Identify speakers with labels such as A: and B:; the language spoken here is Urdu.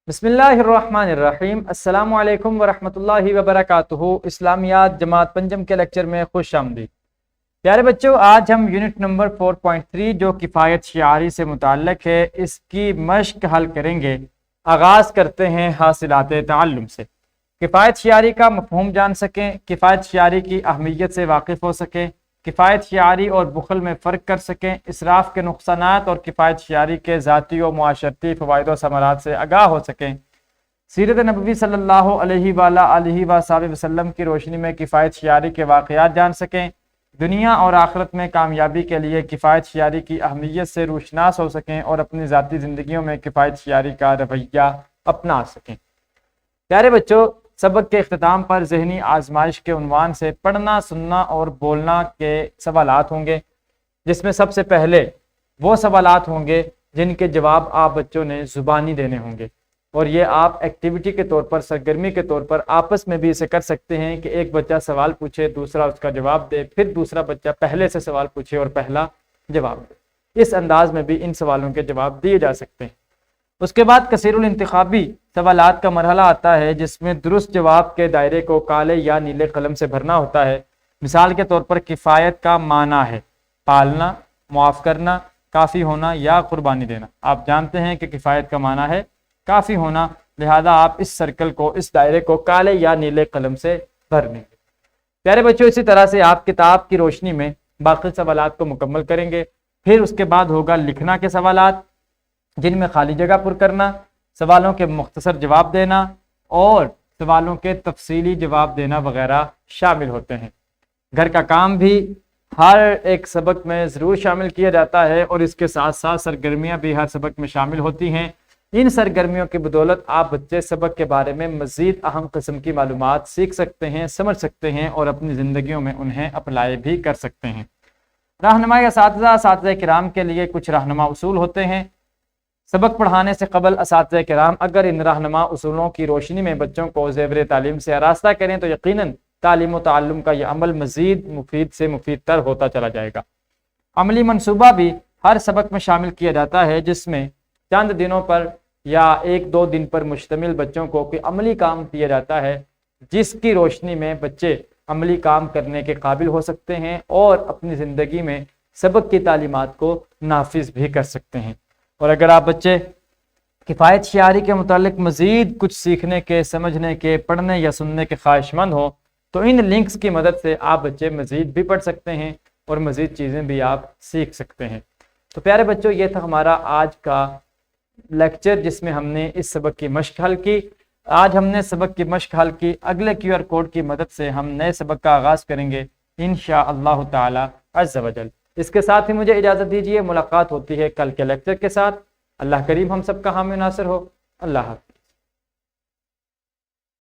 A: بسم اللہ الرحمن الرحیم۔ السلام علیکم ورحمۃ اللہ وبرکاتہ۔ اسلامیات جماعت پنجم کے لیکچر میں خوش آمدید۔ پیارے بچوں، آج ہم یونٹ نمبر 4.3 جو کفایت شعاری سے متعلق ہے اس کی مشق حل کریں گے۔ آغاز کرتے ہیں حاصلات تعلم سے۔ کفایت شعاری کا مفہوم جان سکیں، کفایت شعاری کی اہمیت سے واقف ہو سکیں، کفایت شعاری اور بخل میں فرق کر سکیں، اسراف کے نقصانات اور کفایت شعاری کے ذاتی و معاشرتی فوائد و ثمرات سے آگاہ ہو سکیں، سیرت نبوی صلی اللہ علیہ وآلہ وسلم کی روشنی میں کفایت شعاری کے واقعات جان سکیں، دنیا اور آخرت میں کامیابی کے لیے کفایت شعاری کی اہمیت سے روشناس ہو سکیں اور اپنی ذاتی زندگیوں میں کفایت شعاری کا رویہ اپنا سکیں۔ پیارے بچوں، سبق کے اختتام پر ذہنی آزمائش کے عنوان سے پڑھنا، سننا اور بولنا کے سوالات ہوں گے، جس میں سب سے پہلے وہ سوالات ہوں گے جن کے جواب آپ بچوں نے زبانی دینے ہوں گے، اور یہ آپ ایکٹیویٹی کے طور پر، سرگرمی کے طور پر آپس میں بھی اسے کر سکتے ہیں کہ ایک بچہ سوال پوچھے، دوسرا اس کا جواب دے، پھر دوسرا بچہ پہلے سے سوال پوچھے اور پہلا جواب دے۔ اس انداز میں بھی ان سوالوں کے جواب دیے جا سکتے ہیں۔ اس کے بعد کثیر الانتخابی سوالات کا مرحلہ آتا ہے، جس میں درست جواب کے دائرے کو کالے یا نیلے قلم سے بھرنا ہوتا ہے۔ مثال کے طور پر کفایت کا معنی ہے پالنا، معاف کرنا، کافی ہونا یا قربانی دینا۔ آپ جانتے ہیں کہ کفایت کا معنی ہے کافی ہونا، لہذا آپ اس سرکل کو، اس دائرے کو کالے یا نیلے قلم سے بھر لیں گے۔ پیارے بچوں، اسی طرح سے آپ کتاب کی روشنی میں باقی سوالات کو مکمل کریں گے۔ پھر اس کے بعد ہوگا لکھنا کے سوالات، جن میں خالی جگہ پر کرنا، سوالوں کے مختصر جواب دینا اور سوالوں کے تفصیلی جواب دینا وغیرہ شامل ہوتے ہیں۔ گھر کا کام بھی ہر ایک سبق میں ضرور شامل کیا جاتا ہے، اور اس کے ساتھ ساتھ سرگرمیاں بھی ہر سبق میں شامل ہوتی ہیں۔ ان سرگرمیوں کی بدولت آپ بچے سبق کے بارے میں مزید اہم قسم کی معلومات سیکھ سکتے ہیں، سمجھ سکتے ہیں اور اپنی زندگیوں میں انہیں اپلائی بھی کر سکتے ہیں۔ رہنمائی اساتذہ کرام کے لیے کچھ رہنما اصول ہوتے ہیں۔ سبق پڑھانے سے قبل اساتذہ کرام اگر ان رہنما اصولوں کی روشنی میں بچوں کو زیور تعلیم سے آراستہ کریں تو یقیناً تعلیم و تعلم کا یہ عمل مزید مفید سے مفید تر ہوتا چلا جائے گا۔ عملی منصوبہ بھی ہر سبق میں شامل کیا جاتا ہے، جس میں چند دنوں پر یا ایک دو دن پر مشتمل بچوں کو کوئی عملی کام دیا جاتا ہے، جس کی روشنی میں بچے عملی کام کرنے کے قابل ہو سکتے ہیں اور اپنی زندگی میں سبق کی تعلیمات کو نافذ بھی کر سکتے ہیں۔ اور اگر آپ بچے کفایت شعاری کے متعلق مزید کچھ سیکھنے کے، سمجھنے کے، پڑھنے یا سننے کے خواہش مند ہوں تو ان لنکس کی مدد سے آپ بچے مزید بھی پڑھ سکتے ہیں اور مزید چیزیں بھی آپ سیکھ سکتے ہیں۔ تو پیارے بچوں، یہ تھا ہمارا آج کا لیکچر، جس میں ہم نے اس سبق کی مشق حل کی۔ آج ہم نے سبق کی مشق حل کی، اگلے QR کوڈ کی مدد سے ہم نئے سبق کا آغاز کریں گے انشاءاللہ تعالی عز و جل۔ اس کے ساتھ ہی مجھے اجازت دیجیے، ملاقات ہوتی ہے کل کے لیکچر کے ساتھ۔ اللہ کریم ہم سب کا حامی ناصر ہو۔ اللہ حافظ۔